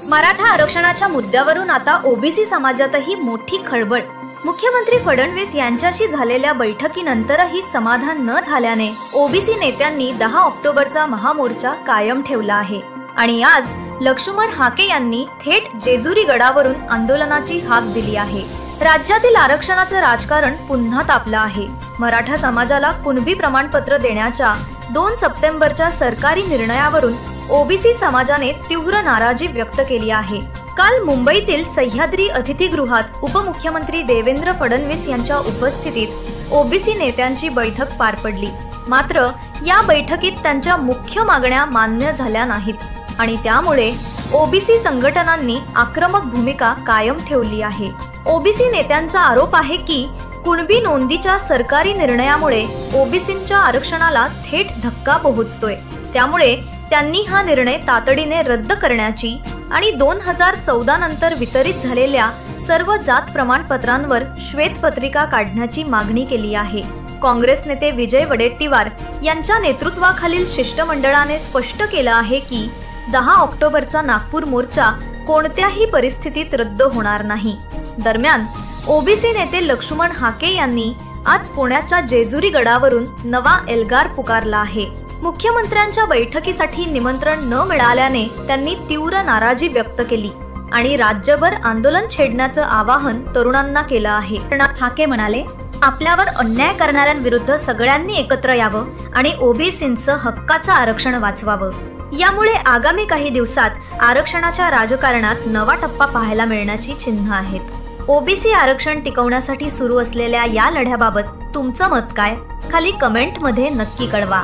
मराठा आरक्षणाच्या मुद्द्यावरून आता ओबीसी समाजातही मोठी खळबळ। मुख्यमंत्री फडणवीस यांच्याशी झालेल्या बैठकीनंतरही समाधान न झाल्याने ओबीसी नेत्यांनी 10 ऑक्टोबरचा महामोर्चा कायम ठेवला आहे आणि आज लक्ष्मण हाके यांनी थेट जेजुरी गडावरून आंदोलनाची हाक दिली आहे। राज्यातील आरक्षणाचे राजकारण पुन्हा तापलं आहे। मराठा समाजाला कुणबी प्रमाणपत्र देण्याच्या 2 सप्टेंबरच्या सरकारी निर्णयावरून ओबीसी समाजाने तीव्र नाराजी व्यक्त केली आहे। काल मुंबईतील सह्याद्री अतिथीगृहात उपमुख्यमंत्री देवेंद्र फडणवीस यांच्या उपस्थितीत ओबीसी नेत्यांची बैठक पार पडली। मात्र या बैठकीत त्यांच्या मुख्य मागण्या मान्य झाल्या नाहीत आणि त्यामुळे ओबीसी संघटनांनी आक्रमक भूमिका कायम ठेवली आहे। ओबीसी नेत्यांचा आरोप आहे की कुणबी नोंदीच्या सरकारी निर्णयामुळे ओबीसींच्या आरक्षणाला थेट धक्का पोहोचतोय। त्यामुळे त्यांनी हा निर्णय तातडीने रद्द करण्याची आणि 2014 नंतर वितरित झालेल्या सर्व जात प्रमाणपत्रांवर श्वेतपत्रिका काढण्याची मागणी केली आहे। काँग्रेस नेते विजय वडेट्टीवार यांच्या नेतृत्वाखालील शिष्टमंडळाने स्पष्ट केलं आहे की 10 ऑक्टोबरचा नागपूर मोर्चा कोणत्याही परिस्थितीत रद्द होणार नाही। दरम्यान ओबीसी नेते लक्ष्मण हाके यांनी आज पुण्याच्या जेजुरी गडावरून नवा एल्गार पुकारला आहे। मुख्यमंत्र्यांच्या बैठकीसाठी निमंत्रण न मिळाल्याने त्यांनी तीव्र नाराजी व्यक्त केली आणि राज्यभर आंदोलन छेडण्याचं आवाहन तरुणांना केलं आहे। हाके म्हणाले, आपल्यावर अन्याय करणाऱ्यांविरुद्ध सगळ्यांनी एकत्र यावं आणि ओबीसींचं हक्काचं आरक्षण वाचवावं। यामुळे आगामी काही दिवसात आरक्षणाच्या राजकारणात नवा टप्पा पाहायला मिळण्याची चिन्ह आहेत। ओबीसी आरक्षण टिकवण्यासाठी सुरू असलेल्या या लढ्याबाबत तुमचं मत काय? खाली कमेंटमध्ये नक्की कळवा।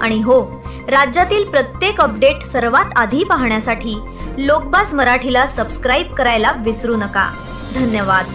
आणि हो, राज्यातील प्रत्येक अपडेट सर्वात आधी पाहण्यासाठी लोकबाज मराठीला सबस्क्राइब करायला विसरू नका। धन्यवाद।